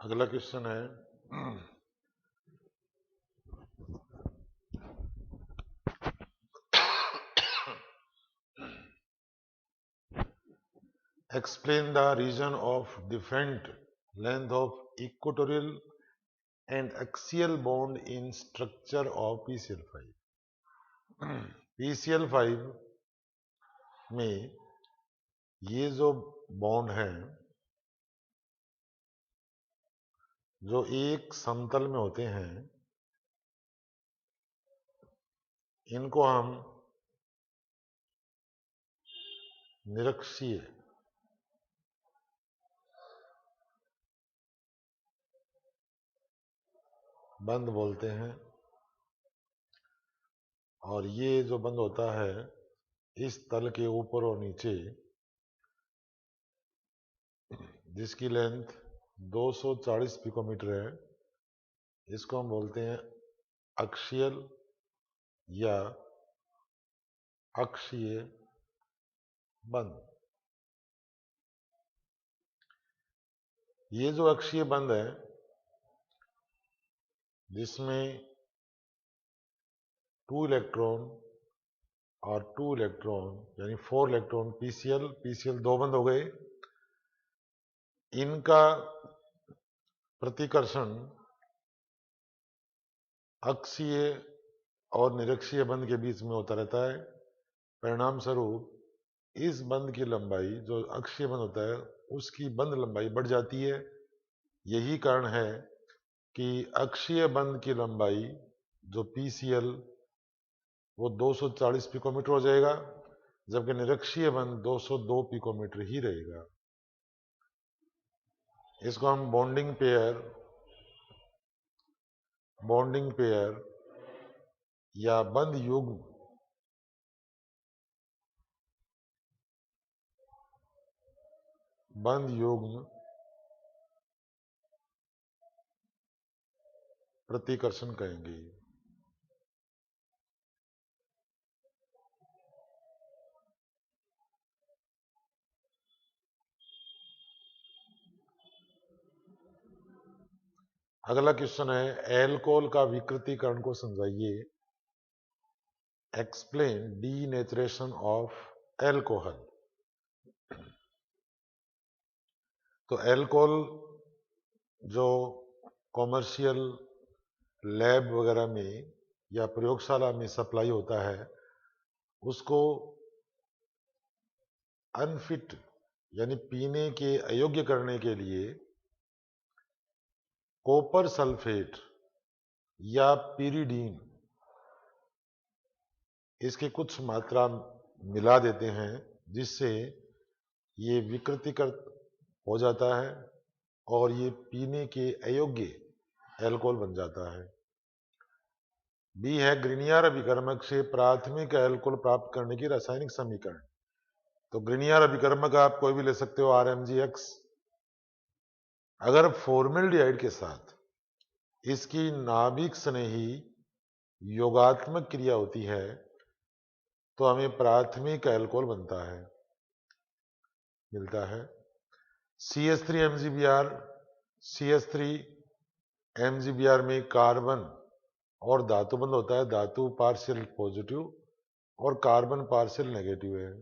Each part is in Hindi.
अगला क्वेश्चन है explain the region of different length of equatorial and axial bond in structure of PCl5। PCl5 में ये जो बॉन्ड हैं जो एक समतल में होते हैं इनको हम निरक्षीय बंध बोलते हैं। और ये जो बंध होता है इस तल के ऊपर और नीचे जिसकी लेंथ 240 पिकोमीटर है, इसको हम बोलते हैं अक्षीयल या अक्षीय बंध। ये जो अक्षीय बंध है जिसमें 2 इलेक्ट्रॉन और 2 इलेक्ट्रॉन यानी 4 इलेक्ट्रॉन पीसीएल दो बंध हो गए, इनका प्रतिकर्षण अक्षीय और निरक्षीय बंध के बीच में होता रहता है। परिणाम स्वरूप इस बंध की लंबाई जो अक्षीय बंध होता है उसकी बंध लंबाई बढ़ जाती है। यही कारण है कि अक्षीय बंध की लंबाई जो पीसीएल वो 240 पिकोमीटर हो जाएगा, जबकि निरक्षीय बंध 202 पिकोमीटर ही रहेगा। इसको हम बॉन्डिंग पेयर या बंध युग्म प्रतिकर्षण कहेंगे। अगला क्वेश्चन है एल्कोहल का विकृतीकरण को समझाइए। Explain denaturation of alcohol. तो एल्कोहल जो कॉमर्शियल लैब वगैरह में या प्रयोगशाला में सप्लाई होता है उसको अनफिट यानी पीने के अयोग्य करने के लिए कॉपर सल्फेट या पिरीडीन इसकी कुछ मात्रा मिला देते हैं जिससे ये विकृतीकृत हो जाता है और ये पीने के अयोग्य एल्कोहल बन जाता है। बी है ग्रिनियर अभिकर्मक से प्राथमिक एल्कोहल प्राप्त करने की रासायनिक समीकरण। तो ग्रिनियर अभिकर्मक आप कोई भी ले सकते हो RMgX। अगर फॉर्मेल्डिहाइड के साथ इसकी नाभिक स्नेही योगात्मक क्रिया होती है तो हमें प्राथमिक एल्कोहल मिलता है। CH3 में कार्बन और धातु बंध होता है, धातु पार्शियल पॉजिटिव और कार्बन पार्शियल नेगेटिव है।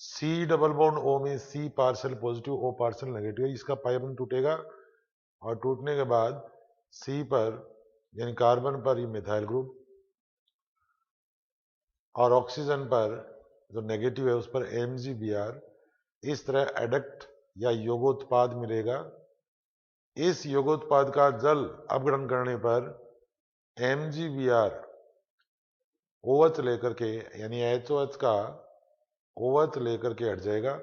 C डबल बॉन्ड O में C partial positive O partial negative है। इसका पाई बंध टूटेगा और टूटने के बाद C पर यानी कार्बन पर ये मिथाइल ग्रुप और ऑक्सीजन पर जो नेगेटिव है उस पर MgBr। इस तरह एडक्ट या योगोत्पाद मिलेगा। इस योगोत्पाद का जल अपग्रहण करने पर MgBr OH लेकर के यानी HOH का OH लेकर के हट जाएगा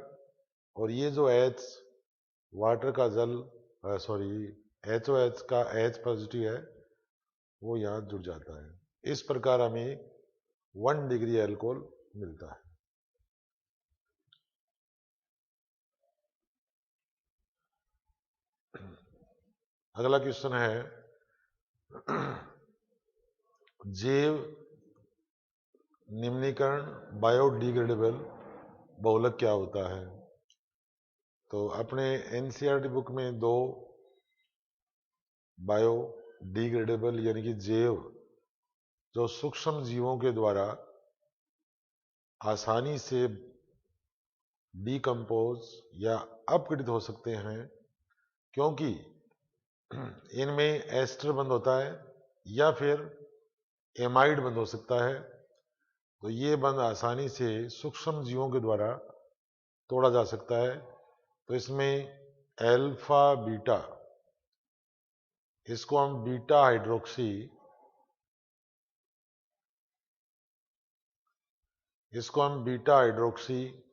और ये जो H वाटर का जल HOH का H पॉजिटिव है वो यहाँ जुड़ जाता है। इस प्रकार हमें 1 डिग्री एल्कोहल मिलता है। अगला क्वेश्चन है जैव निम्नीकरण बायोडिग्रेडेबल बहुलक क्या होता है। तो अपने NCERT बुक में 2 बायोडिग्रेडेबल यानी कि जैव जो सूक्ष्म जीवों के द्वारा आसानी से डीकम्पोज या अपघटित हो सकते हैं, क्योंकि इनमें एस्टर बंद होता है या फिर एमाइड बंद हो सकता है। तो ये बंद आसानी से सूक्ष्म जीवों के द्वारा तोड़ा जा सकता है। तो इसमें अल्फा बीटा, इसको हम बीटा हाइड्रोक्सी, इसको हम बीटा हाइड्रोक्सी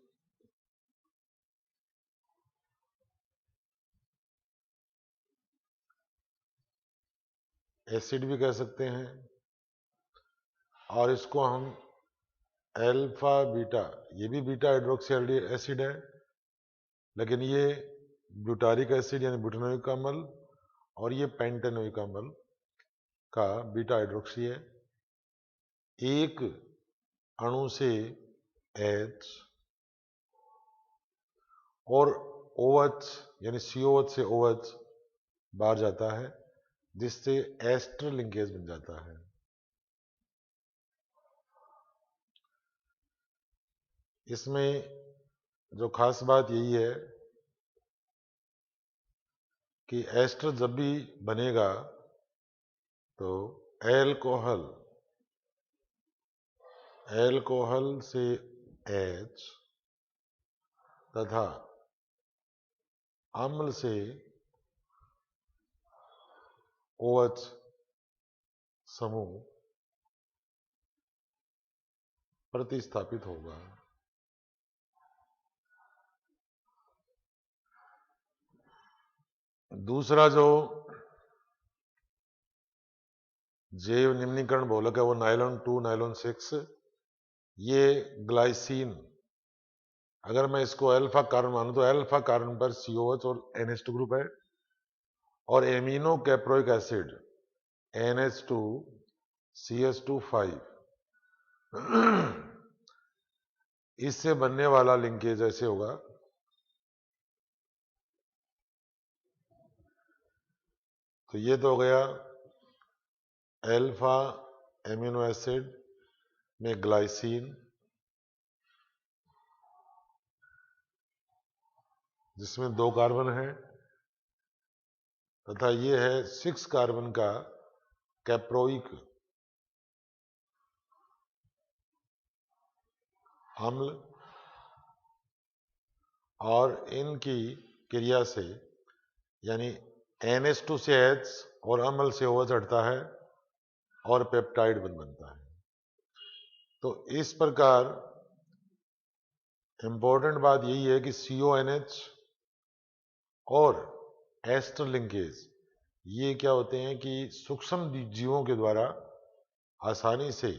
एसिड भी कह सकते हैं, और इसको हम अल्फा बीटा, ये भी बीटा हाइड्रोक्सी एसिड है, लेकिन ये ब्यूटारिक एसिड यानी ब्यूटेनोइक अम्ल और ये पेंटेनोइक अम्ल का बीटा हाइड्रोक्सी है। एक अणु से H और OH यानी COH से OH बाहर जाता है, जिससे एस्टर लिंकेज बन जाता है। इसमें जो खास बात यही है कि एस्टर जब भी बनेगा तो एल्कोहल से H तथा अम्ल से OH समूह प्रतिस्थापित होगा। दूसरा जो जैव निम्नीकरण बहुलक है वो नायलॉन 2, नायलॉन 6। ये ग्लाइसिन, अगर मैं इसको अल्फा कार्बन मानूं तो अल्फा कार्बन पर COH और NH2 ग्रुप है, और amino caproic acid NH2 CH2 5 इससे बनने वाला लिंकेज ऐसे होगा। तो ये तो हो गया अल्फा एमिनो एसिड में ग्लाइसिन, जिसमें 2 कार्बन है, तथा ये है 6 कार्बन का कैप्रोइक अम्ल, और इनकी क्रिया से यानी NH2 से H और अम्ल से OH हटता है और पेप्टाइड बंध बनता है। तो इस प्रकार इंपॉर्टेंट बात यही है कि CONH और एस्टर लिंकेज ये क्या होते हैं कि सूक्ष्म जीवों के द्वारा आसानी से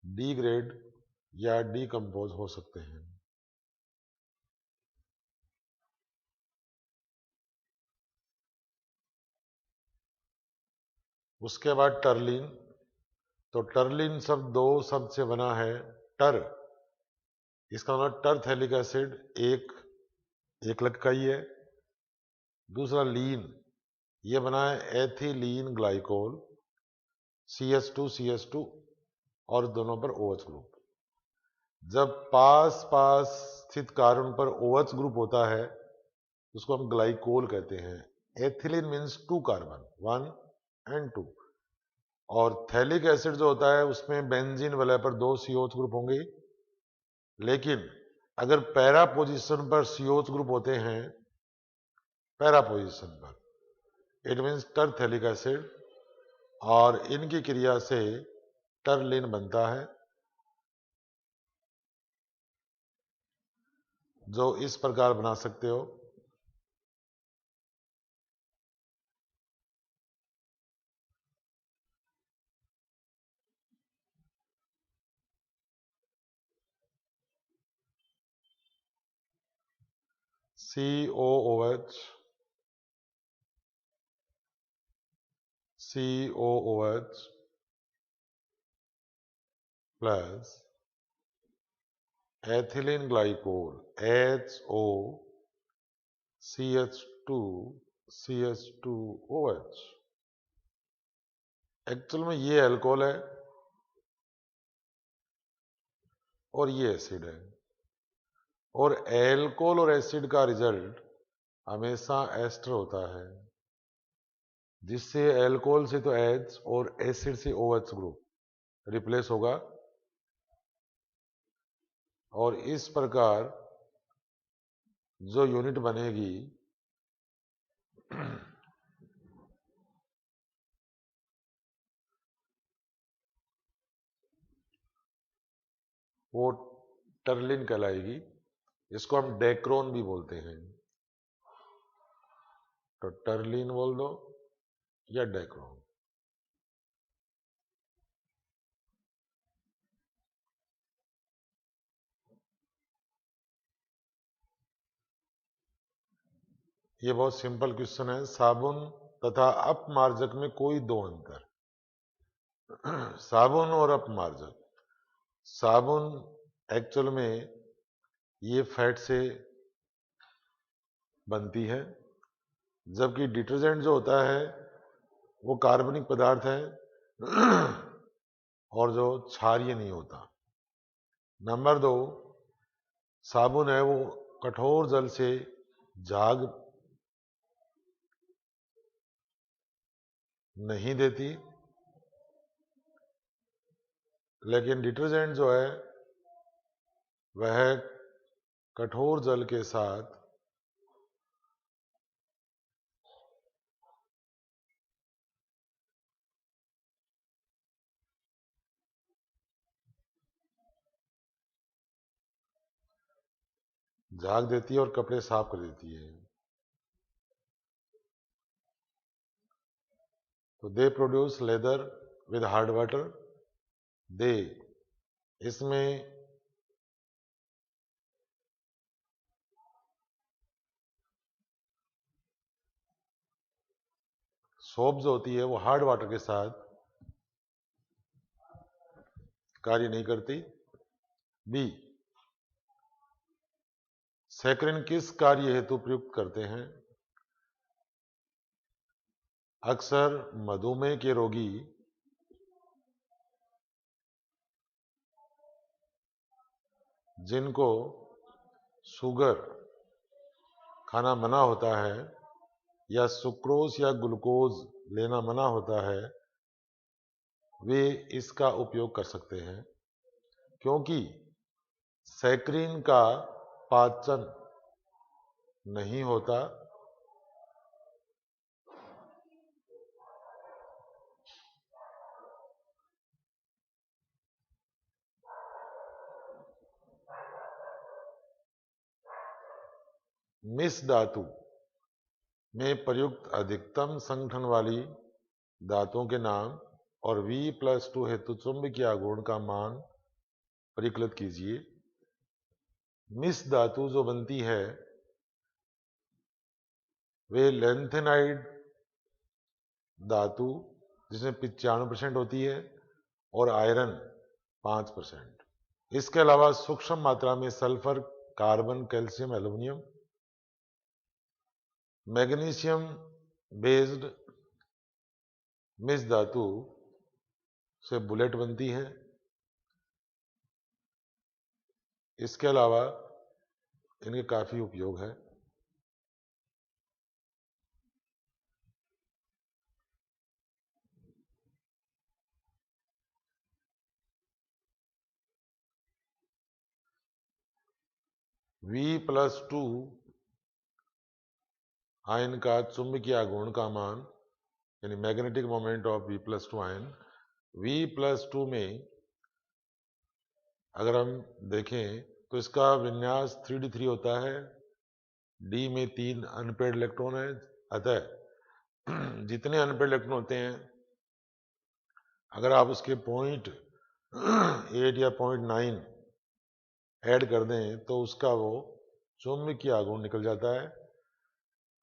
डीग्रेड या डीकम्पोज हो सकते हैं। उसके बाद टर्लिन। तो टर्लिन शब्द 2 शब्द से बना है। टर, इसका मतलब टरथैलिक एसिड, एक लग का ही है। दूसरा लीन, ये बना है एथिलीन ग्लाइकोल CH2 और दोनों पर OH ग्रुप। जब पास पास स्थित कार्बन पर OH ग्रुप होता है उसको हम ग्लाइकोल कहते हैं। एथिलीन मीन्स 2 कार्बन, 1 and 2, और थैलिक एसिड जो होता है उसमें बेंजीन वलय पर 2 COH ग्रुप होंगे। लेकिन अगर पैरा पोजीशन पर COH ग्रुप होते हैं, पैरा पोजीशन पर, इट मीन्स टरथैलिक एसिड, और इनकी क्रिया से टर्लिन बनता है, जो इस प्रकार बना सकते हो। COOH plus ethylene glycol HOCH2 CH2OH। Actual में ये अल्कोहल है और ये एसिड है, और एल्कोहल और एसिड का रिजल्ट हमेशा एस्टर होता है, जिससे एल्कोहल से तो H और एसिड से OH ग्रुप रिप्लेस होगा, और इस प्रकार जो यूनिट बनेगी वो टर्लिन कहलाएगी। इसको हम डेक्रोन भी बोलते हैं, तो टर्लिन बोल दो या डेक्रोन। ये बहुत सिंपल क्वेश्चन है। साबुन तथा अपमार्जक में कोई दो अंतर। साबुन और अपमार्जक। साबुन एक्चुअल में ये फैट से बनती है, जबकि डिटर्जेंट जो होता है वो कार्बनिक पदार्थ है और जो क्षारीय नहीं होता। नंबर 2, साबुन है वो कठोर जल से झाग नहीं देती, लेकिन डिटर्जेंट जो है वह कठोर जल के साथ झाग देती है और कपड़े साफ कर देती है। तो they produce lather with hard water. They, इसमें सोप जो होती है वो हार्ड वाटर के साथ कार्य नहीं करती। बी, सैकरिन किस कार्य हेतु प्रयुक्त करते हैं? अक्सर मधुमेह के रोगी जिनको शुगर खाना मना होता है या सुक्रोज या ग्लूकोज लेना मना होता है, वे इसका उपयोग कर सकते हैं, क्योंकि सैकरिन का पाचन नहीं होता। मिस धातु में प्रयुक्त अधिकतम संगठन वाली धातुओं के नाम और V+2 हेतु चुंबकीय आघूर्ण का मान परिकलित कीजिए। मिस धातु जो बनती है वे लेंथेनाइड धातु जिसमें 95% होती है और आयरन 5%। इसके अलावा सूक्ष्म मात्रा में sulphur, carbon, calcium, aluminium, magnesium based miss धातु से बुलेट बनती है। इसके अलावा इनके काफी उपयोग है। V+2 आयन का चुंबकीय आघूर्ण का मान यानी magnetic moment of V+2 ion. V+2 में अगर हम देखें तो इसका विन्यास 3d3 होता है। D में 3 अनपेड इलेक्ट्रॉन है, अतः जितने अनपेड इलेक्ट्रॉन होते हैं अगर आप उसके 0.8 या 0.9 ऐड कर दें तो उसका वो चुंबकीय आघूर्ण निकल जाता है।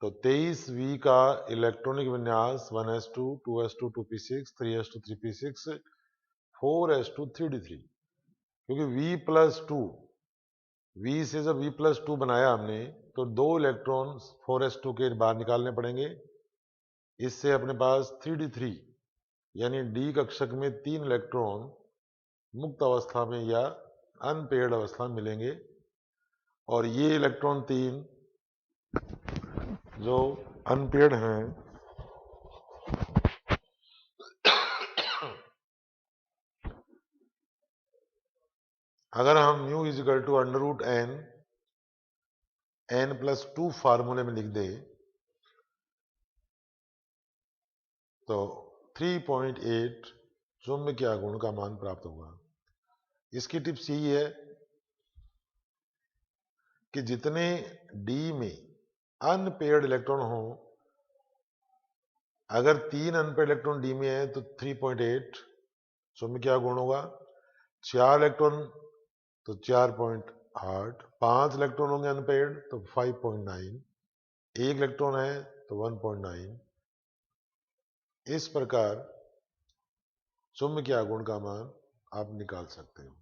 तो 23V का इलेक्ट्रॉनिक विन्यास 1s2 2s2 2p6 3s2 3p6 4s2 3d3, क्योंकि V+2 V से जब V+2 बनाया हमने तो 2 इलेक्ट्रॉन 4s2 के बाहर निकालने पड़ेंगे। इससे अपने पास 3d3 यानी D कक्षक में 3 इलेक्ट्रॉन मुक्त अवस्था में या अनपेयर्ड अवस्था में मिलेंगे, और ये इलेक्ट्रॉन 3 जो अनपेयर्ड हैं अगर हम μ √n n+2 फार्मूले में लिख दें तो 3.8 चुंबकीय आघूर्ण का मान प्राप्त होगा। इसकी टिप्स यही है कि जितने D में अनपेयर्ड इलेक्ट्रॉन हो, अगर 3 अनपेयर्ड इलेक्ट्रॉन D में है तो 3.8 चुंबकीय आघूर्ण होगा, 4 इलेक्ट्रॉन तो 4.8, 5 इलेक्ट्रॉन होंगे अनपेयर्ड तो 5.9, 1 इलेक्ट्रॉन है तो 1.9। इस प्रकार चुंबकीय आघूर्ण का मान आप निकाल सकते हो।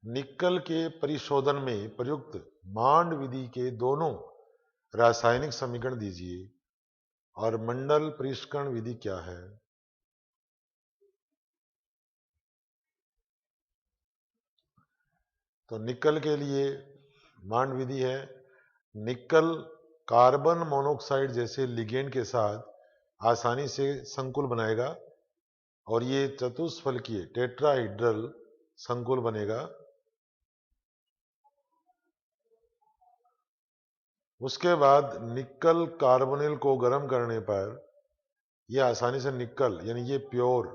निक्कल के परिशोधन में प्रयुक्त मांड विधि के दोनों रासायनिक समीकरण दीजिए और मंडल परिष्करण विधि क्या है। तो निक्कल के लिए मांड विधि है, निक्कल कार्बन मोनोऑक्साइड जैसे लिगेंड के साथ आसानी से संकुल बनाएगा और ये चतुष्फलकीय टेट्राहेड्रल संकुल बनेगा। उसके बाद निक्कल कार्बोनिल को गर्म करने पर यह आसानी से निक्कल यानी ये प्योर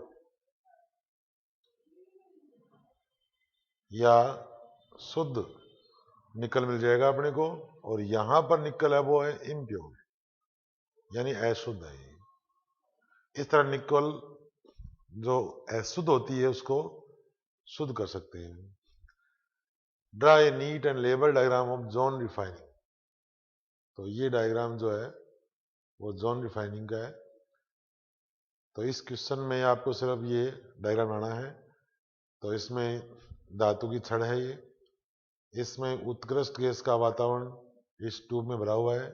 या शुद्ध निक्कल मिल जाएगा अपने को, और यहां पर निक्कल है वो है इम्प्योर यानी अशुद्ध है। इस तरह निक्कल जो अशुद्ध होती है उसको शुद्ध कर सकते हैं। Draw a neat and label diagram of zone refining. तो ये डायग्राम जो है वो जोन रिफाइनिंग का है। तो इस क्वेश्चन में आपको सिर्फ ये डायग्राम बनाना है। तो इसमें धातु की छड़ है, ये इसमें उत्कृष्ट गैस का वातावरण इस ट्यूब में भरा हुआ है,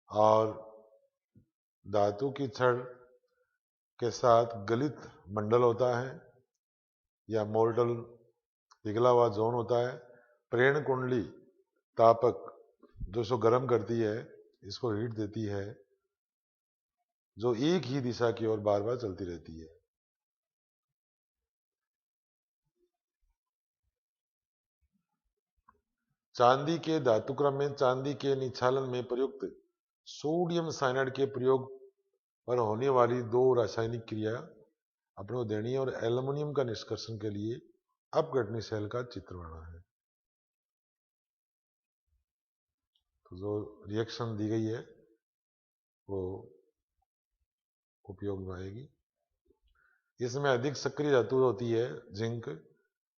और धातु की छड़ के साथ गलित मंडल होता है या मोर्टल पिघला हुआ जोन होता है। प्रेरण कुंडली तापक जो इसको गर्म करती है, इसको हीट देती है, जो एक ही दिशा की ओर बार बार चलती रहती है। चांदी के धातुक्रम में चांदी के निक्षालन में प्रयुक्त सोडियम साइनाइड के प्रयोग पर होने वाली 2 रासायनिक क्रिया अपने को देनी है, और एल्युमिनियम का निष्कर्षण के लिए अपघटनी सेल का चित्र बनाना है। तो जो रिएक्शन दी गई है वो उपयोग में आएगी। इसमें अधिक सक्रिय धातु होती है जिंक,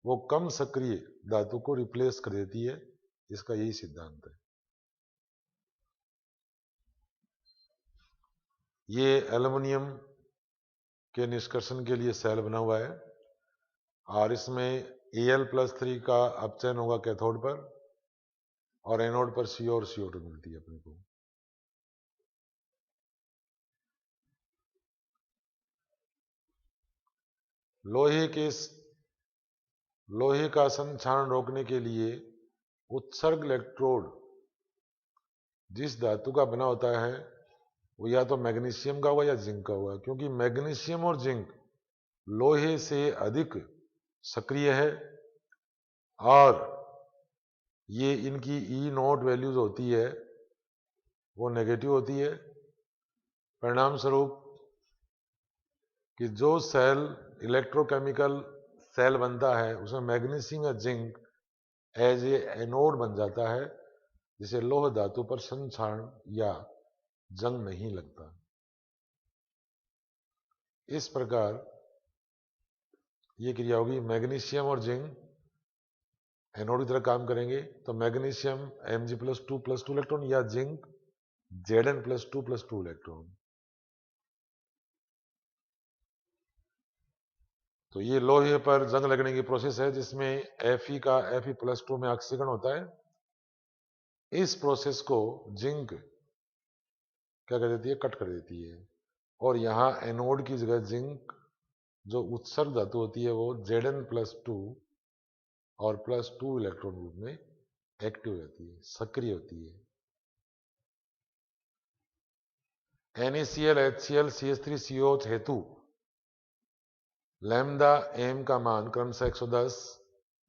वो कम सक्रिय धातु को रिप्लेस कर देती है। इसका यही सिद्धांत है। ये एल्युमिनियम के निष्कर्षण के लिए सेल बना हुआ है, और इसमें Al+3 का अपचयन होगा कैथोड पर, और एनोड पर CO और CO2 मिलती है अपने को। लोहे का संक्षारण रोकने के लिए उत्सर्ग इलेक्ट्रोड जिस धातु का बना होता है वो या तो मैग्नीशियम का होगा या जिंक का होगा, क्योंकि मैग्नीशियम और जिंक लोहे से अधिक सक्रिय है, और ये इनकी E0 वैल्यूज होती है वो नेगेटिव होती है। परिणाम स्वरूप कि जो सेल इलेक्ट्रोकेमिकल सेल बनता है उसमें मैग्नीशियम या जिंक एज ए एनोड बन जाता है, जिसे लोह धातु पर संक्षारण या जंग नहीं लगता। इस प्रकार ये क्रिया होगी। मैग्नीशियम और जिंक एनोड की तरह काम करेंगे, तो मैग्नीशियम Mg+2+2 इलेक्ट्रॉन या जिंक Zn+2+2 इलेक्ट्रॉन। तो ये लोहे पर जंग लगने की प्रोसेस है जिसमें Fe का Fe+2 में ऑक्सीकरण होता है। इस प्रोसेस को जिंक क्या कर देती है, कट कर देती है, और यहाँ एनोड की जगह जिंक जो उत्सर्ग धातु होती है वो Zn+2 और +2 इलेक्ट्रॉन ग्रुप में एक्टिव रहती है, सक्रिय होती है। NaCl, HCl, CH3COH हेतु लैम्डा एम का मान क्रमशः 110,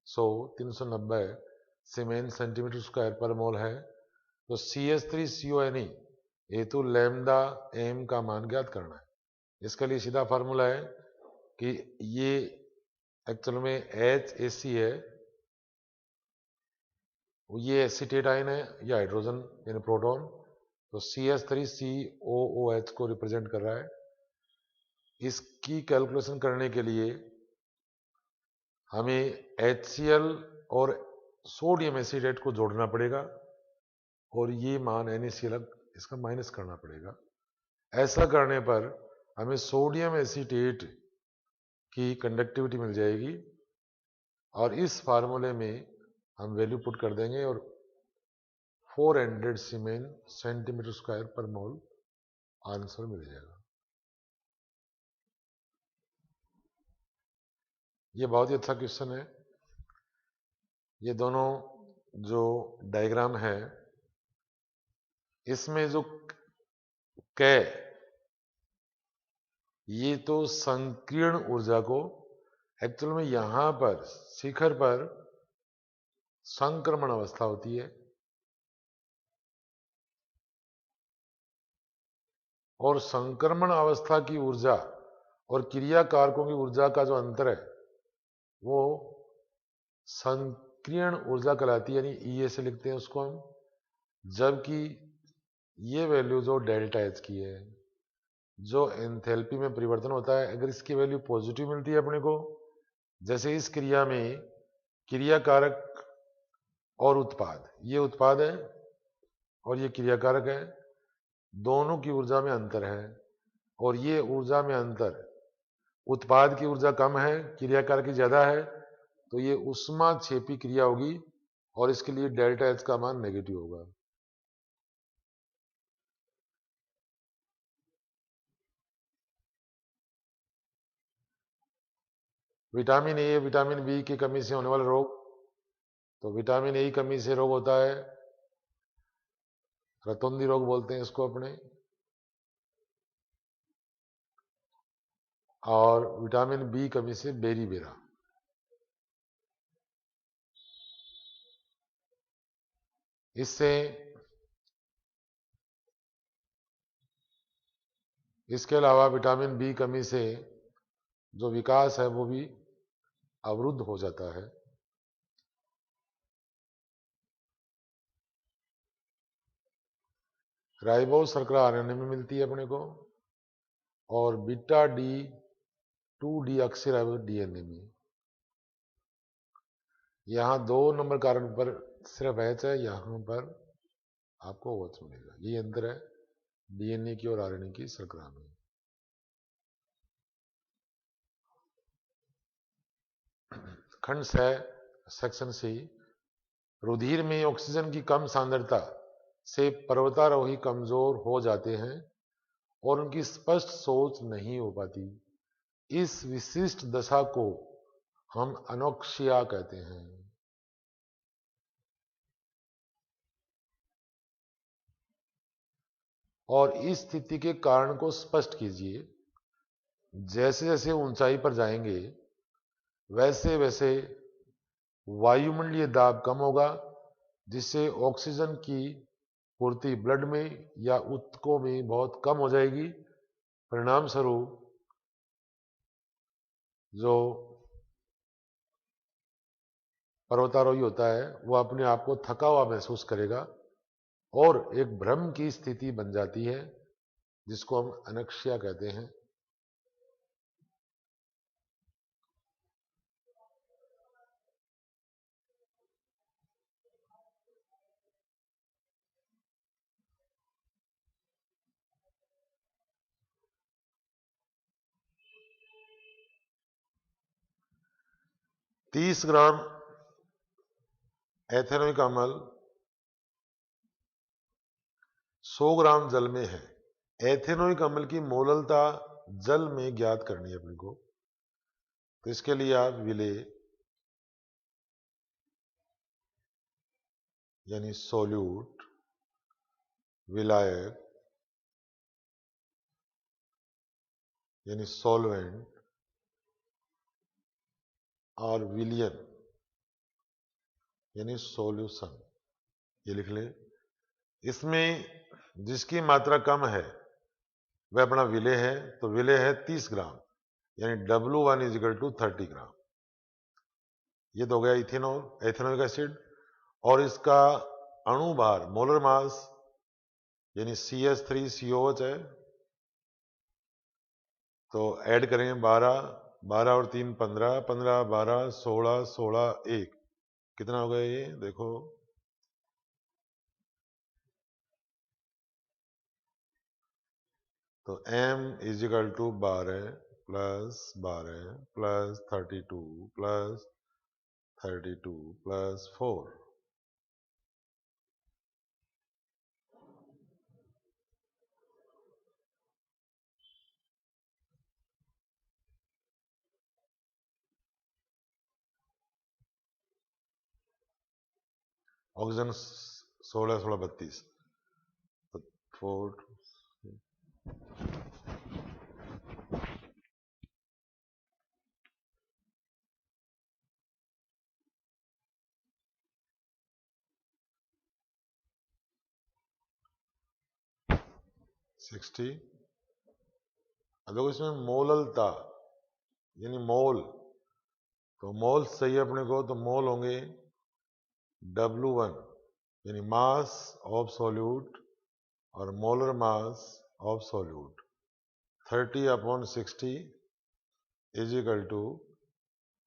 100, 390 सीमेन सेंटीमीटर स्क्वायर पर मोल है। तो CH3CONe हेतु लैम्डा एम का मान ज्ञात करना है। इसके लिए सीधा फार्मूला है कि ये एक्चुअल में HAC है, ये एसीटेट आयन है या हाइड्रोजन यानी प्रोटॉन, तो CH3COOH को रिप्रेजेंट कर रहा है। इसकी कैलकुलेशन करने के लिए हमें HCl और सोडियम एसीटेट को जोड़ना पड़ेगा और ये मान NaCl इसका माइनस करना पड़ेगा। ऐसा करने पर हमें सोडियम एसीटेट की कंडक्टिविटी मिल जाएगी और इस फार्मूले में हम वैल्यू पुट कर देंगे और 400 सीमेन सेंटीमीटर स्क्वायर पर मोल आंसर मिल जाएगा। ये बहुत ही अच्छा क्वेश्चन है। ये दोनों जो डायग्राम है इसमें जो कै, ये तो संकीर्ण ऊर्जा को एक्चुअल में यहां पर शिखर पर संक्रमण अवस्था होती है और संक्रमण अवस्था की ऊर्जा और क्रिया कारकों की ऊर्जा का जो अंतर है वो संकीर्ण ऊर्जा कहलाती है, यानी E से लिखते हैं उसको हम। जबकि ये वैल्यू जो डेल्टा एच की है, जो एंथैल्पी में परिवर्तन होता है, अगर इसकी वैल्यू पॉजिटिव मिलती है अपने को, जैसे इस क्रिया में क्रिया कारक और उत्पाद, ये उत्पाद है और ये क्रिया कारक है, दोनों की ऊर्जा में अंतर है और ये ऊर्जा में अंतर, उत्पाद की ऊर्जा कम है, क्रिया कारक की ज्यादा है, तो ये ऊष्माक्षेपी क्रिया होगी और इसके लिए डेल्टा एच का मान नेगेटिव होगा। विटामिन ए, विटामिन बी की कमी से होने वाला रोग, तो विटामिन ए की कमी से रोग होता है रतौंधी रोग बोलते हैं इसको अपने, और विटामिन बी कमी से बेरी बेरा। इससे इसके अलावा विटामिन बी कमी से जो विकास है वो भी अवरुद्ध हो जाता है। राइबोस शर्करा आरएनए में मिलती है अपने को और बीटा डी 2 डीऑक्सीराइबोस डीएनए में। यहाँ 2 नंबर कार्बन पर सिर्फ एच है, यहाँ पर आपको OH मिलेगा। ये अंतर है डीएनए की और आरएनए की शर्करा में। खंड 6 सेक्शन सी, रुधिर में ऑक्सीजन की कम सांद्रता से पर्वतारोही कमजोर हो जाते हैं और उनकी स्पष्ट सोच नहीं हो पाती। इस विशिष्ट दशा को हम अनोक्सिया कहते हैं। और इस स्थिति के कारण को स्पष्ट कीजिए। जैसे जैसे ऊंचाई पर जाएंगे वैसे वैसे वायुमंडलीय दाब कम होगा, जिससे ऑक्सीजन की पूर्ति ब्लड में या ऊतकों में बहुत कम हो जाएगी। परिणाम स्वरूप जो पर्वतारोही होता है वो अपने आप को थका हुआ महसूस करेगा और एक भ्रम की स्थिति बन जाती है जिसको हम अनक्सिया कहते हैं। 30 ग्राम एथेनोइक अम्ल 100 ग्राम जल में है। एथेनोइक अम्ल की मोललता जल में ज्ञात करनी है अपने को। तो इसके लिए आप विलेय यानी सोल्यूट, विलायक यानी सॉल्वेंट और विलियन यानी सॉल्यूशन, ये लिख ले। इसमें जिसकी मात्रा कम है वह अपना विलेय है। तो विलेय है 30 ग्राम यानी W1 = 30 ग्राम। ये तो हो गया इथेनॉल, एथेनोइक एसिड। और इसका अणु भार मोलर मास यानी CH3COH है। तो ऐड करें 12, 12 और 3 15, 15 12 16, 16 1, कितना हो गया ये देखो। तो M = 12 plus 12 plus 32 plus 32 plus 4। Oxygen 16 16 32, तो 4 60। अब देखो इसमें मोललता यानी मोल, तो मोल चाहिए अपने को। तो मोल होंगे W1 यानी मास ऑफ सॉल्यूट और मोलर मास ऑफ सॉल्यूट 30/60 =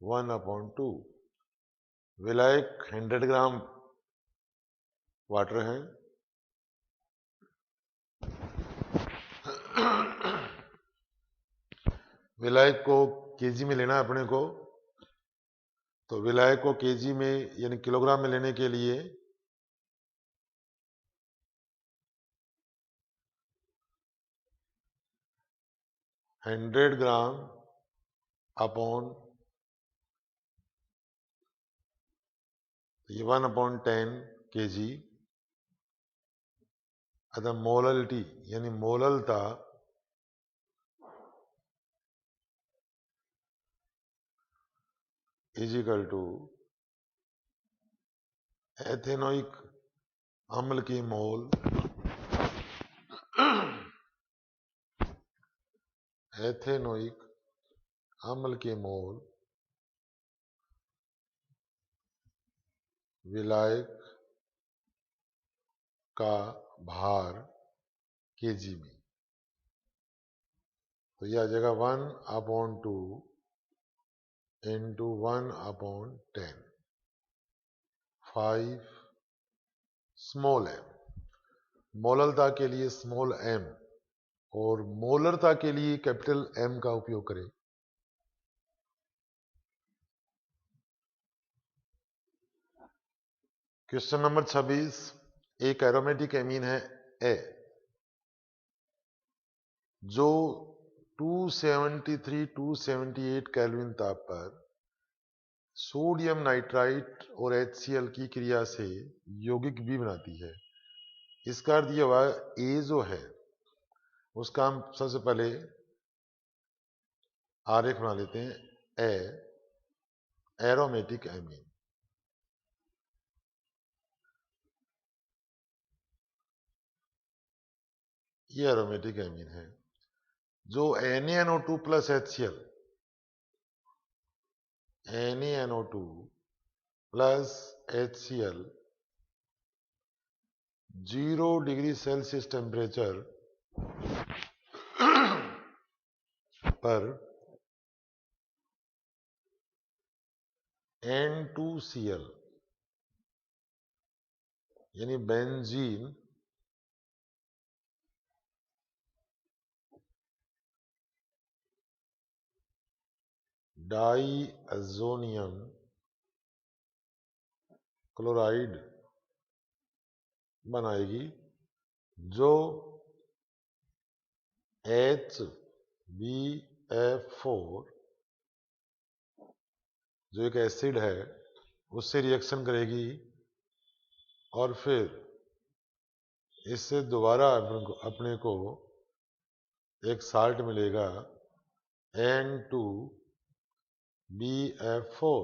1/2। विलायक 100 ग्राम वाटर है। विलायक को केजी में लेना है अपने को। तो विलायक को केजी में यानी किलोग्राम में लेने के लिए 100 ग्राम अपॉन ये 1/10 kg। अतः मोललिटी यानी मोललता = एथेनोइक अम्ल की मोल एथेनोइक अम्ल के मोल विलायक का भार केजी में। तो यह आ जाएगा 1/2 × 1/10 5 स्मॉल m। मोललता के लिए स्मॉल m और मोलरता के लिए कैपिटल M का उपयोग करें। Question number 26। एक एरोमेटिक एमीन है A जो 273-278 केल्विन ताप पर सोडियम नाइट्राइट और HCl की क्रिया से यौगिक B बनाती है। इसका अर्थ यह हुआ A जो है उसका हम सबसे पहले आरेख बना लेते हैं। A एरोमेटिक एमीन, ये एरोमेटिक एमीन है जो NaNO2 plus HCl NaNO2 plus HCl 0 degree Celsius temperature पर N2Cl यानी बेंजीन डाईअज़ोनियम क्लोराइड बनाएगी जो HbF4 जो एक एसिड है उससे रिएक्शन करेगी और फिर इससे दोबारा अपने को एक साल्ट मिलेगा N2BF4,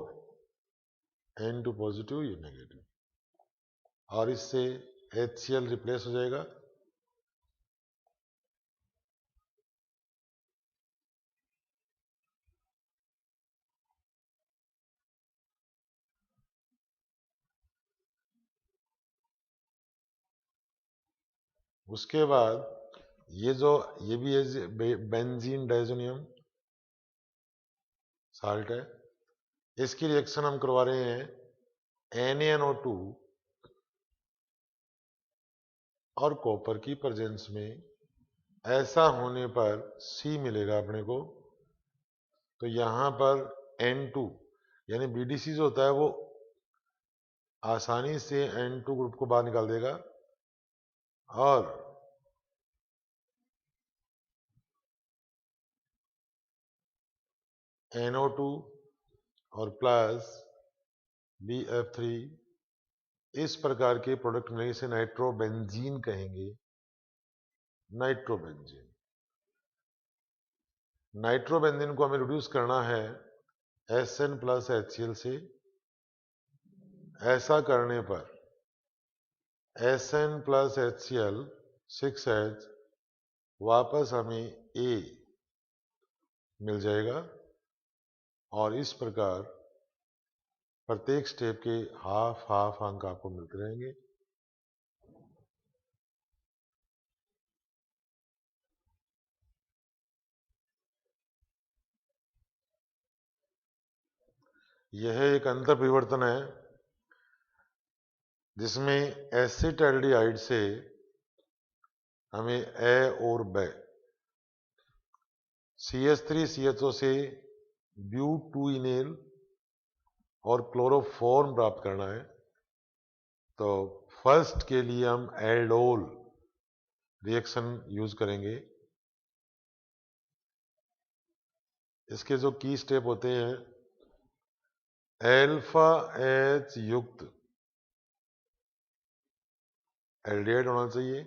N2 पॉजिटिव या नेगेटिव, और इससे HCl रिप्लेस हो जाएगा। उसके बाद ये भी बेंजीन डाइजोनियम साल्ट है, इसकी रिएक्शन हम करवा रहे हैं NaNO2 और कॉपर की प्रेजेंस में। ऐसा होने पर C मिलेगा अपने को, तो यहां पर N2 यानी BDC जो होता है वो आसानी से N2 ग्रुप को बाहर निकाल देगा और NO2 और प्लस BF3 इस प्रकार के प्रोडक्ट मिलेंगे, इसे नाइट्रोबेंजीन कहेंगे। नाइट्रोबेंजीन को हमें रिड्यूस करना है SN प्लस HCl से। ऐसा करने पर SN प्लस HCl 6H वापस हमें A मिल जाएगा और इस प्रकार प्रत्येक स्टेप के हाफ हाफ अंक आपको मिलते रहेंगे। यह एक अंतर परिवर्तन है जिसमें एसिटाल्डिहाइड से हमें A और B, CH3CHO से ब्यूटूइनेल और क्लोरोफॉर्म प्राप्त करना है। तो फर्स्ट के लिए हम एल्डोल रिएक्शन यूज करेंगे। इसके जो की स्टेप होते हैं, अल्फा H युक्त एल्डिहाइड होना चाहिए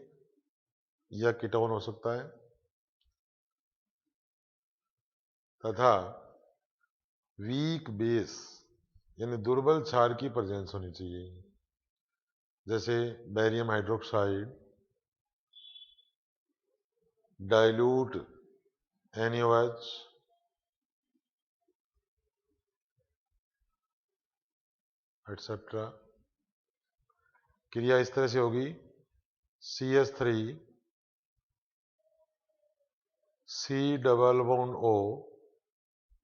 या कीटोन हो सकता है, तथा वीक बेस यानी दुर्बल क्षार की प्रेजेंस होनी चाहिए, जैसे barium hydroxide, dilute NaOH, etcetera. क्रिया इस तरह से होगी, CH3 C double bond O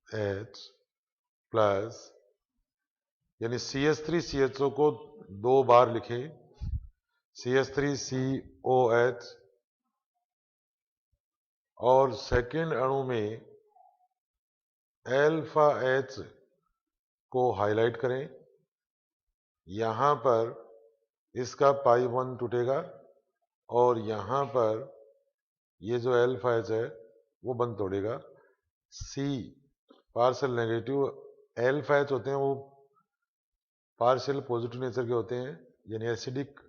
H plus, यानी CH3CHO को 2 बार लिखें, CH3COH, और सेकेंड अणु में अल्फा H को हाईलाइट करें। यहां पर इसका पाई 1 टूटेगा और यहां पर ये जो अल्फा H है वो बंद तोड़ेगा। C partial negative, alpha H होते हैं वो पार्शियल पॉजिटिव नेचर के होते हैं, यानी एसिडिक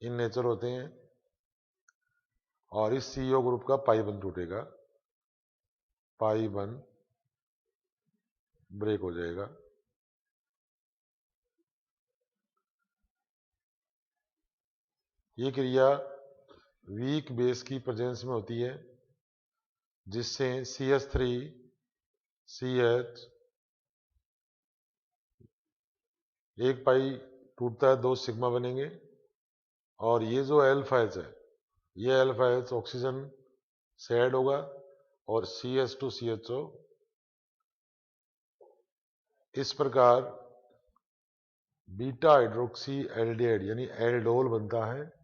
इन नेचर होते हैं, और इस CO ग्रुप का पाई 1 टूटेगा, पाई 1 ब्रेक हो जाएगा। ये क्रिया वीक बेस की प्रेजेंस में होती है, जिससे CH3CH एक पाई टूटता है, 2 सिग्मा बनेंगे, और ये जो अल्फा H है ये अल्फा H ऑक्सीजन से ऐड होगा और CH2CHO। इस प्रकार बीटा हाइड्रोक्सी एल्डिहाइड यानी एल्डोल बनता है।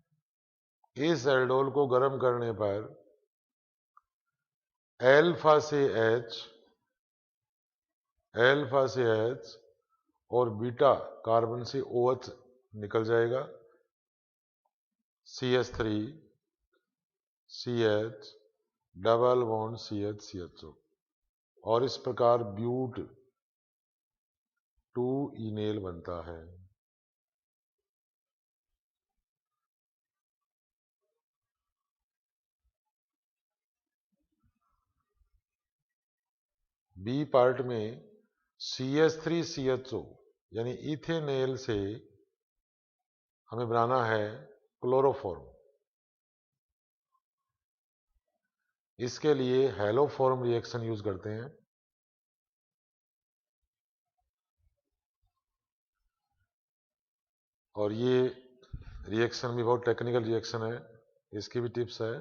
इस एल्डोल को गर्म करने पर अल्फा से H और बीटा कार्बन से OH निकल जाएगा, CH3 CH double bond CH CHO, और इस प्रकार ब्यूट 2 इनेल बनता है। बी पार्ट में CH3 CHO यानी इथेनेल से हमें बनाना है क्लोरोफॉर्म। इसके लिए हैलोफॉर्म रिएक्शन यूज करते हैं। और ये रिएक्शन भी बहुत टेक्निकल रिएक्शन है, इसकी भी टिप्स है।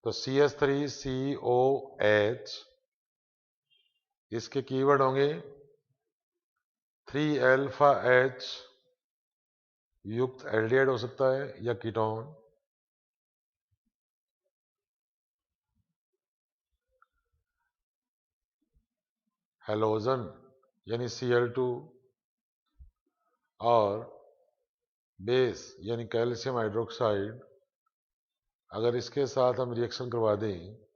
तो CH3COH, इसके कीवर्ड होंगे 3 अल्फा H युक्त एल्डिहाइड हो सकता है या कीटोन, हैलोजन यानी Cl2, और बेस यानी कैल्शियम हाइड्रोक्साइड। अगर इसके साथ हम रिएक्शन करवा दें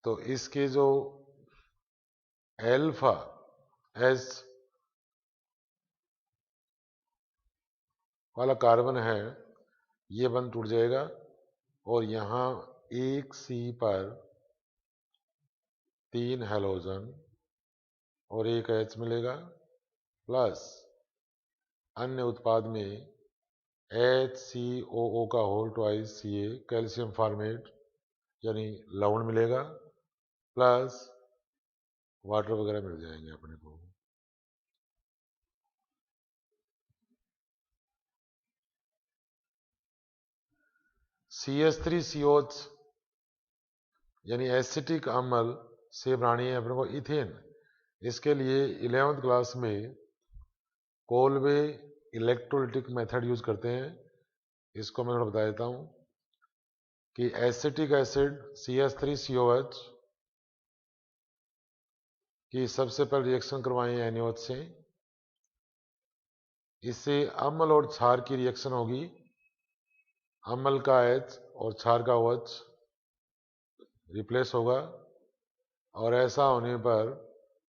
तो इसके जो अल्फा एच वाला कार्बन है ये बंद टूट जाएगा, और यहाँ एक C पर 3 हैलोजन और एक H मिलेगा, प्लस अन्य उत्पाद में HCOO का whole twice Ca calcium formate यानी लवण मिलेगा, प्लस वाटर वगैरह मिल जाएंगे अपने को। CH3COH यानी एसिटिक अम्ल से बनानी है अपने को इथेन। इसके लिए 11th क्लास में कोलवे इलेक्ट्रोलिटिक मेथड यूज करते हैं। इसको मैं थोड़ा बता देता हूं कि एसिटिक एसिड CH3COH की सबसे पहले रिएक्शन करवाएं NaOH से। इससे अम्ल और क्षार की रिएक्शन होगी, अम्ल का H और क्षार का OH रिप्लेस होगा, और ऐसा होने पर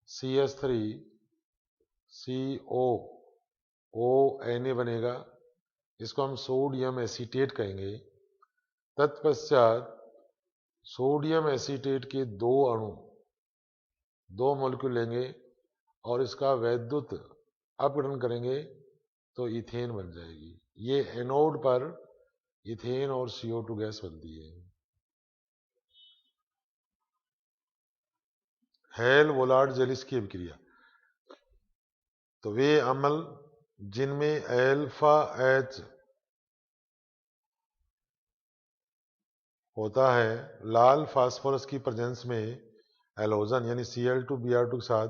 CH3COONA बनेगा। इसको हम सोडियम एसीटेट कहेंगे। तत्पश्चात सोडियम एसीटेट के 2 अणु 2 मॉलिक्यूल लेंगे और इसका वैद्युत अपघटन करेंगे तो इथेन बन जाएगी। ये एनोड पर इथेन और CO2 गैस बनती है। हेल वोलार्ड जेलिस की अभिक्रिया, तो वे अम्ल जिनमें अल्फा H होता है, लाल फास्फोरस की प्रेजेंस में हैलोजन यानी Cl2Br2 के साथ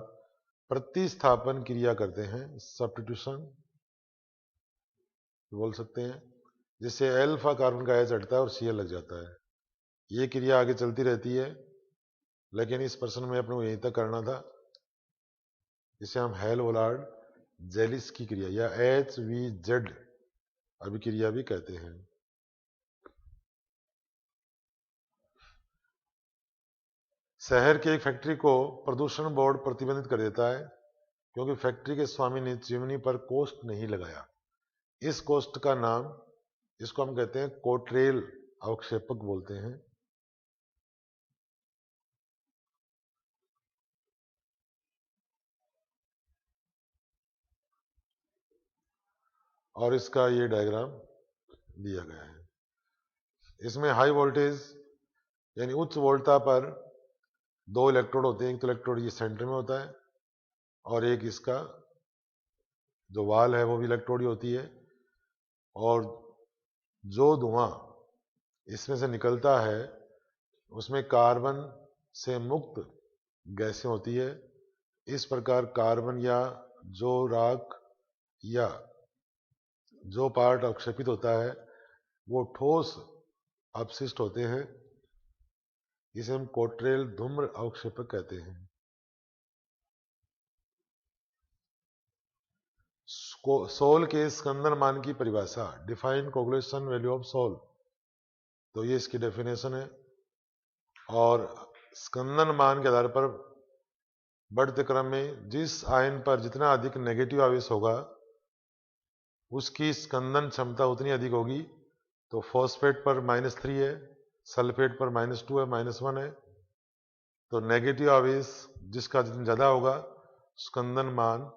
प्रतिस्थापन क्रिया करते हैं, सब्स्टिट्यूशन बोल सकते हैं, जिससे अल्फा कार्बन का H हटता है और Cl लग जाता है। ये क्रिया आगे चलती रहती है, लेकिन इस प्रश्न में अपने को यहीं तक करना था। इसे हम हेल वोलार्ड जेलिस की क्रिया या HVZ अभिक्रिया भी कहते हैं। शहर की एक फैक्ट्री को प्रदूषण बोर्ड प्रतिबंधित कर देता है क्योंकि फैक्ट्री के स्वामी ने चिमनी पर कोस्ट नहीं लगाया। इस कोस्ट का नाम, इसको हम कहते हैं कोट्रेल अवक्षेपक बोलते हैं। और इसका ये डायग्राम दिया गया है। इसमें हाई वोल्टेज यानी उच्च वोल्टता पर 2 इलेक्ट्रोड होते हैं। एक तो इलेक्ट्रोड ये सेंटर में होता है और एक इसका जो वाल है वो भी इलेक्ट्रोड ही होती है, और जो धुआं इसमें से निकलता है उसमें कार्बन से मुक्त गैसें होती है। इस प्रकार कार्बन या जो राख या जो पार्ट अवक्षेपित होता है वो ठोस अपशिष्ट होते हैं। इसे हम कोट्रेल धूम्र अवक्षेपक कहते हैं। सोल के स्कंदन मान की परिभाषा, define coagulation value of sol, तो ये इसकी डेफिनेशन है। और स्कंदन मान के आधार पर बढ़ते क्रम में जिस आयन पर जितना अधिक नेगेटिव आवेश होगा उसकी स्कंदन क्षमता उतनी अधिक होगी। तो फॉस्फेट पर -3 है, सल्फेट पर -2 है, -1 है। तो नेगेटिव आवेश जिसका जितना ज़्यादा होगा स्कंदन मान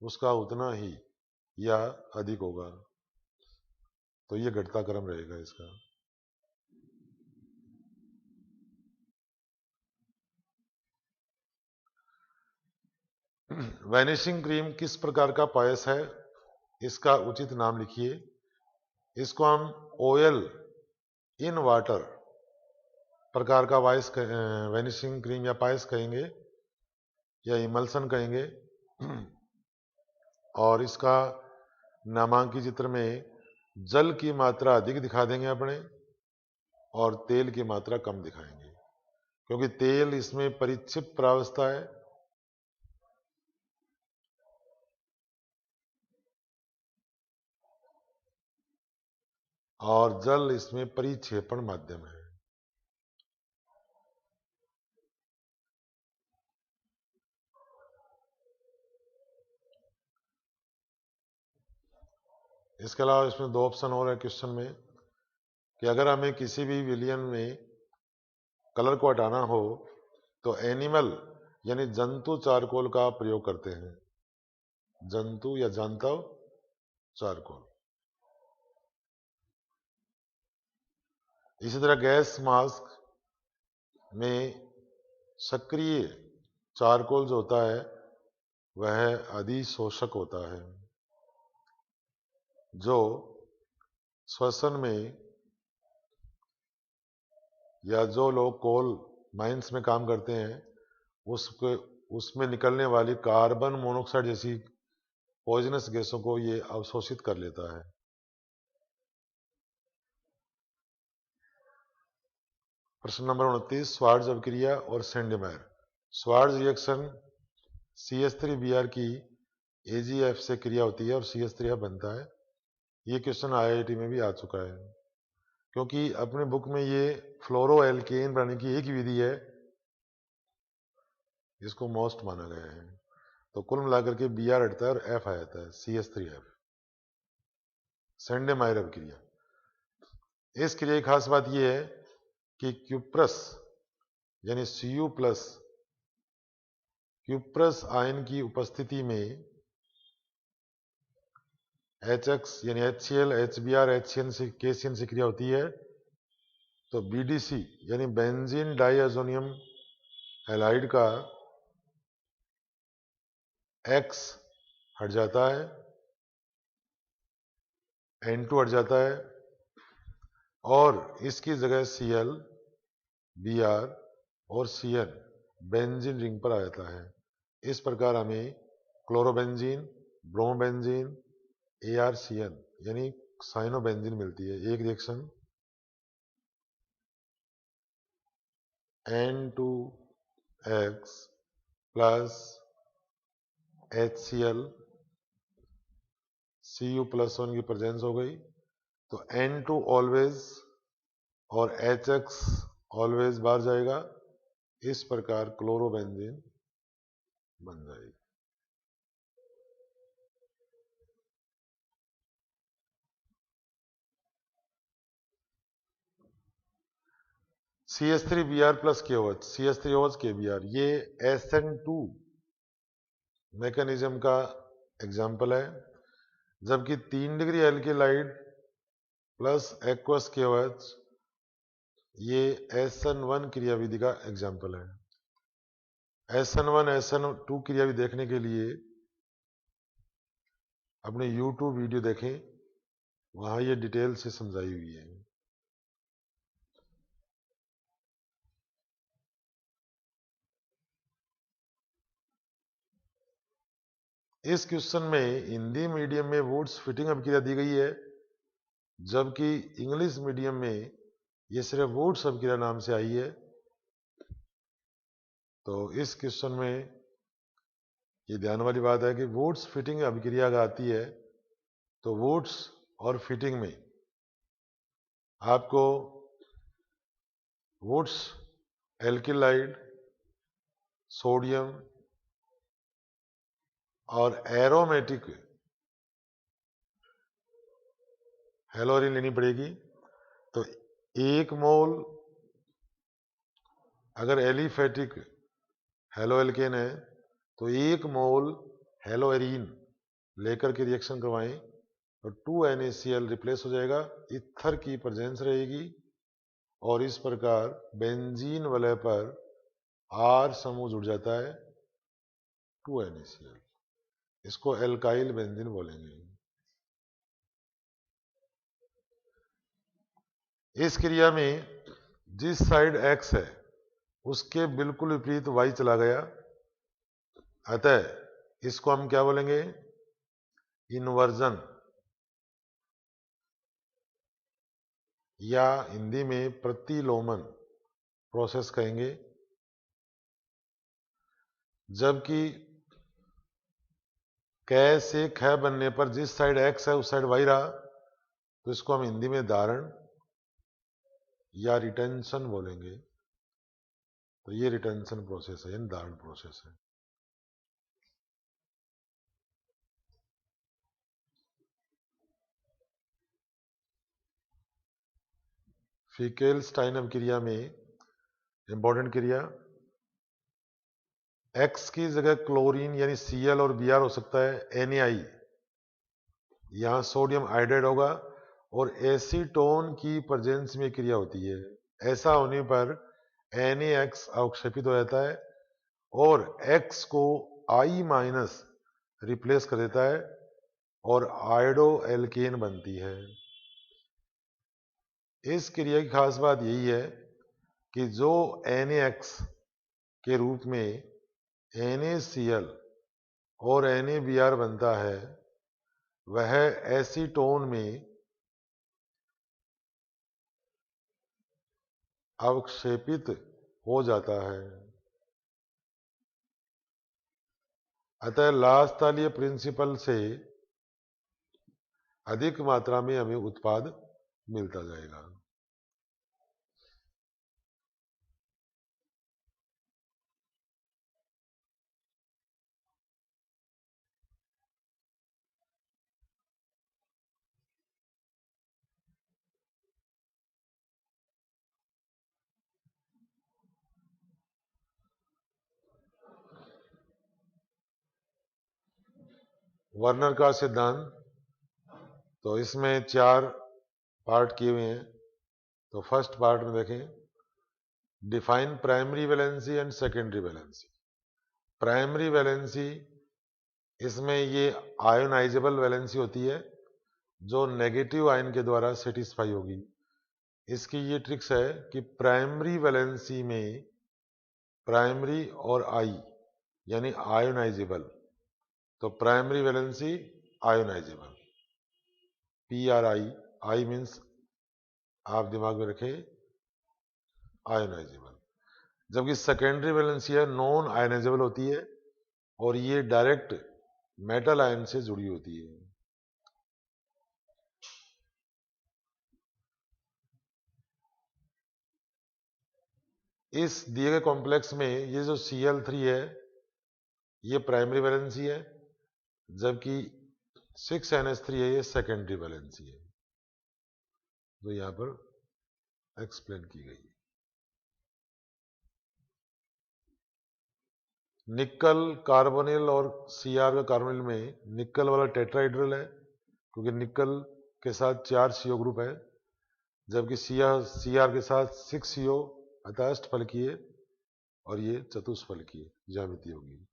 उसका उतना ही या अधिक होगा। तो ये घटता क्रम रहेगा इसका। वैनिशिंग क्रीम किस प्रकार का पायस है, इसका उचित नाम लिखिए। इसको हम ऑयल इन वाटर प्रकार का वैनिशिंग क्रीम या पायस कहेंगे या इमल्सन कहेंगे। और इसका नामांकित चित्र में जल की मात्रा अधिक दिखा देंगे अपने और तेल की मात्रा कम दिखाएंगे, क्योंकि तेल इसमें परिक्षिप्त प्रावस्था है और जल इसमें परिक्षेपण माध्यम है। इसके अलावा इसमें 2 ऑप्शन और है क्वेश्चन में कि अगर हमें किसी भी विलियन में कलर को हटाना हो तो एनिमल यानी जंतु चारकोल का प्रयोग करते हैं, जंतु या जंतव चारकोल। इसी तरह गैस मास्क में सक्रिय चारकोल जो होता है वह अधिशोषक होता है, जो श्वसन में या जो लोग कोल माइंस में काम करते हैं उसमें निकलने वाली कार्बन मोनोऑक्साइड जैसी पॉइजनस गैसों को ये अवशोषित कर लेता है। प्रश्न नंबर 29, स्वार्ट्ज अभिक्रिया और सेंडेमायर। स्वार्ट्ज रिएक्शन CH3Br की AgF से क्रिया होती है और CH3F बनता है। ये क्वेश्चन IIT में भी आ चुका है, क्योंकि अपने बुक में ये फ्लोरोएल्केन बनाने की एक विधि है जिसको मोस्ट माना गया है। तो कुल मिलाकर के Br हटता है और F आ जाता है, CH3F। सेंडेमायर अभिक्रिया, इस क्रिया की खास बात यह है कि क्यूप्रस यानी Cu+ क्यूप्रस आयन की उपस्थिति में HX यानी HCl, HBr, HCN से KCN से क्रिया होती है। तो BDC यानी बेंजीन डाइअज़ोनियम हैलाइड का X हट जाता है, N2 हट जाता है और इसकी जगह Cl, Br और Cn बेंजीन रिंग पर आ जाता है। इस प्रकार हमें क्लोरोबेंजीन, ब्रोमोबेंजीन, ArCN यानी साइनोबेंजीन मिलती है। एक reaction N2X plus HCl Cu+1 की प्रेजेंस हो गई, तो N2 ऑलवेज और HX ऑलवेज बाहर जाएगा। इस प्रकार क्लोरोबेंजीन बन जाएगी। CH3Br plus KOH, CH3OH KBr, ये SN2 मैकेनिज्म का एग्जाम्पल है, जबकि 3 degree alkaloid plus aqueous KOH ये SN1 क्रियाविधि का एग्जाम्पल है। SN1 SN2 क्रियाविधि देखने के लिए अपने YouTube वीडियो देखें, वहां ये डिटेल से समझाई हुई है। इस क्वेश्चन में हिंदी मीडियम में वुड्स फिटिंग अभिक्रिया दी गई है, जबकि इंग्लिश मीडियम में ये सिर्फ वुड्स अभिक्रिया नाम से आई है। तो इस क्वेश्चन में ये ध्यान वाली बात है कि वुड्स फिटिंग अभिक्रिया आती है तो वुड्स और फिटिंग में आपको वुड्स एल्किलाइड, सोडियम और एरोमेटिक हेलोरिन लेनी पड़ेगी। तो 1 मोल अगर एलिफेटिक हेलोएल्केन है तो 1 मोल हेलोएरीन लेकर के रिएक्शन करवाएं तो 2NaCl रिप्लेस हो जाएगा, इथर की प्रेजेंस रहेगी और इस प्रकार बेंजीन वलय पर R समूह जुड़ जाता है 2NaCl। इसको एल्काइल बेंजीन बोलेंगे। इस क्रिया में जिस साइड X है उसके बिल्कुल विपरीत Y चला गया, अतः इसको हम क्या बोलेंगे? इन्वर्जन, या हिंदी में प्रतिलोमन प्रोसेस कहेंगे। जबकि कै से ख बनने पर जिस साइड X है उस साइड Y रहा, तो इसको हम हिंदी में धारण या रिटेंशन बोलेंगे। तो ये रिटेंशन प्रोसेस है, यानी धारण प्रोसेस है। फिकेल-स्टाइनम क्रिया में इंपॉर्टेंट क्रिया, X की जगह क्लोरीन यानी Cl और Br हो सकता है, Na, यहां सोडियम आयोडाइड होगा और एसीटोन की प्रेजेंस में क्रिया होती है। ऐसा होने पर NaX अवक्षेपित हो जाता है और X को I- रिप्लेस कर देता है और आयोडो एल्केन बनती है। इस क्रिया की खास बात यही है कि जो NaX के रूप में NaCl और NaBr बनता है वह एसीटोन में अवक्षेपित हो जाता है। अतः लास्तालीय प्रिंसिपल से अधिक मात्रा में हमें उत्पाद मिलता जाएगा। वर्नर का सिद्धांत, तो इसमें 4 पार्ट किए हुए हैं। तो फर्स्ट पार्ट में देखें, define primary valency and secondary valency. Primary valency, इसमें ये आयोनाइजेबल वैलेंसी होती है जो नेगेटिव आयन के द्वारा सेटिस्फाई होगी। इसकी ये ट्रिक्स है कि प्राइमरी वैलेंसी में प्राइमरी और आई यानी आयोनाइजेबल, तो primary valency ionisable, PRI, I means आप दिमाग में रखें आयोनाइजेबल। जबकि सेकेंडरी वैलेंसी है नॉन आयोनाइजेबल होती है और ये डायरेक्ट मेटल आयन से जुड़ी होती है। इस दिए गए कॉम्प्लेक्स में ये जो Cl3 है ये प्राइमरी वैलेंसी है, जबकि 6NH3 है ये सेकेंडरी वैलेंसी है, जो यहां पर एक्सप्लेन की गई। निकल कार्बोनिल और Cr का कार्बोनिल में निकल वाला टेट्राहेड्रल है क्योंकि निकल के साथ 4 CO ग्रुप है, जबकि Cr के साथ 6 CO अतः अष्टफलकीय और ये चतुष्फलकीय ज्यामिति होगी।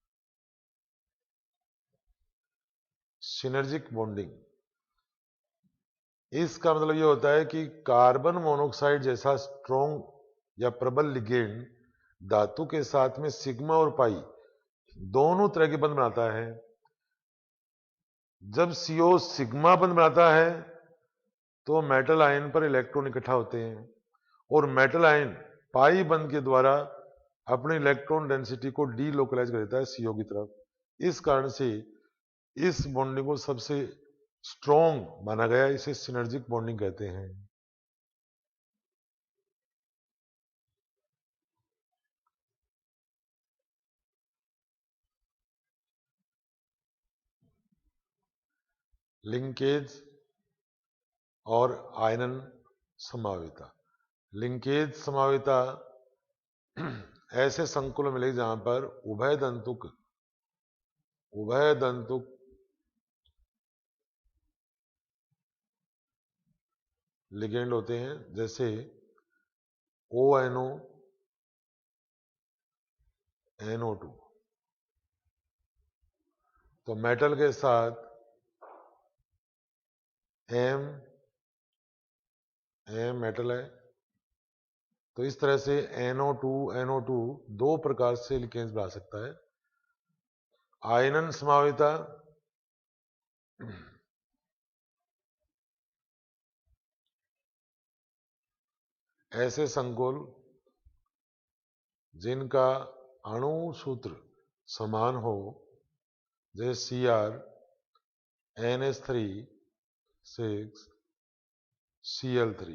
सिनर्जिक बॉन्डिंग, इसका मतलब ये होता है कि कार्बन मोनोऑक्साइड जैसा स्ट्रॉन्ग या प्रबल लिगेंड धातु के साथ में सिग्मा और पाई दोनों तरह के बंध बनाता है। जब CO सिग्मा बंध बनाता है तो मेटल आयन पर इलेक्ट्रॉन इकट्ठा होते हैं और मेटल आयन पाई बंध के द्वारा अपने इलेक्ट्रॉन डेंसिटी को डीलोकलाइज कर देता है CO की तरफ। इस कारण से इस बॉन्डिंग को सबसे स्ट्रॉन्ग माना गया, इसे सिनर्जिक बॉन्डिंग कहते हैं। लिंकेज और आयनन संभाव्यता। लिंकेज संभाव्यता ऐसे संकुल मिले जहां पर उभय दंतुक लिगेंड होते हैं, जैसे ONO NO2। तो मेटल के साथ M मेटल है, तो इस तरह से NO2 दो प्रकार से लिगेंड बना सकता है। आयनन संभाव्यता ऐसे संकुल जिनका अणु सूत्र समान हो, जैसे Cr NH3 6 Cl3,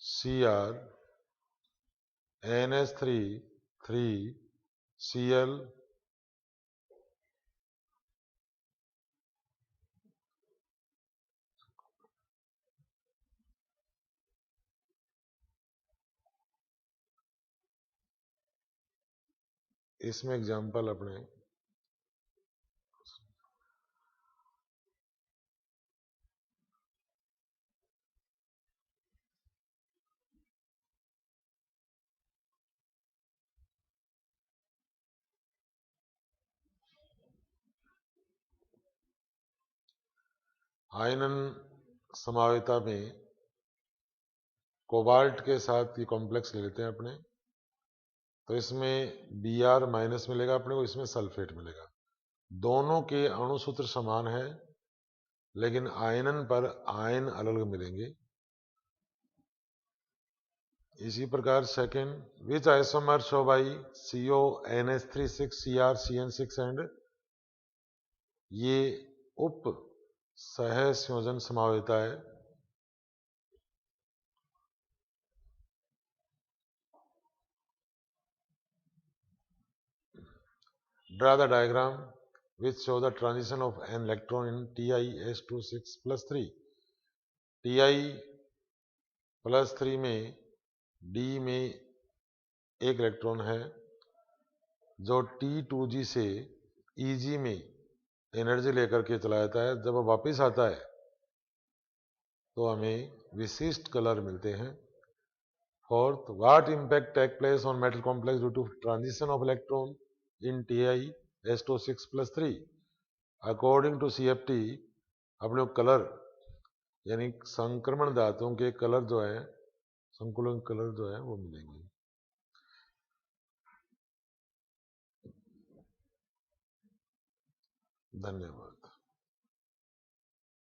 Cr NH3 3 Cl इसमें एग्जाम्पल अपने आयनन संभाव्यता में कोबाल्ट के साथ ये कॉम्प्लेक्स ले लेते हैं अपने, तो इसमें Br माइनस मिलेगा अपने को, इसमें सल्फेट मिलेगा। दोनों के अणु सूत्र समान है, लेकिन आयनन पर आयन अलग अलग मिलेंगे। इसी प्रकार second, which isomer show by CONH3 6 Cr CN6 and, ये उप सह संयोजन संभाव्यता है। Draw the diagram which show the transition of an electron in TiS26 plus 3। Ti plus 3 में D में एक इलेक्ट्रॉन है जो T2G से Eg में एनर्जी लेकर के चला जाता है। जब वो वापस आता है तो हमें विशिष्ट कलर मिलते हैं। Fourth, what impact take place on metal complex due to transition of electron in TiS26 plus 3। According to CFT अपने कलर यानी संक्रमण धातुओं के कलर जो है, संकुलन कलर जो है वो मिलेंगे। धन्यवाद।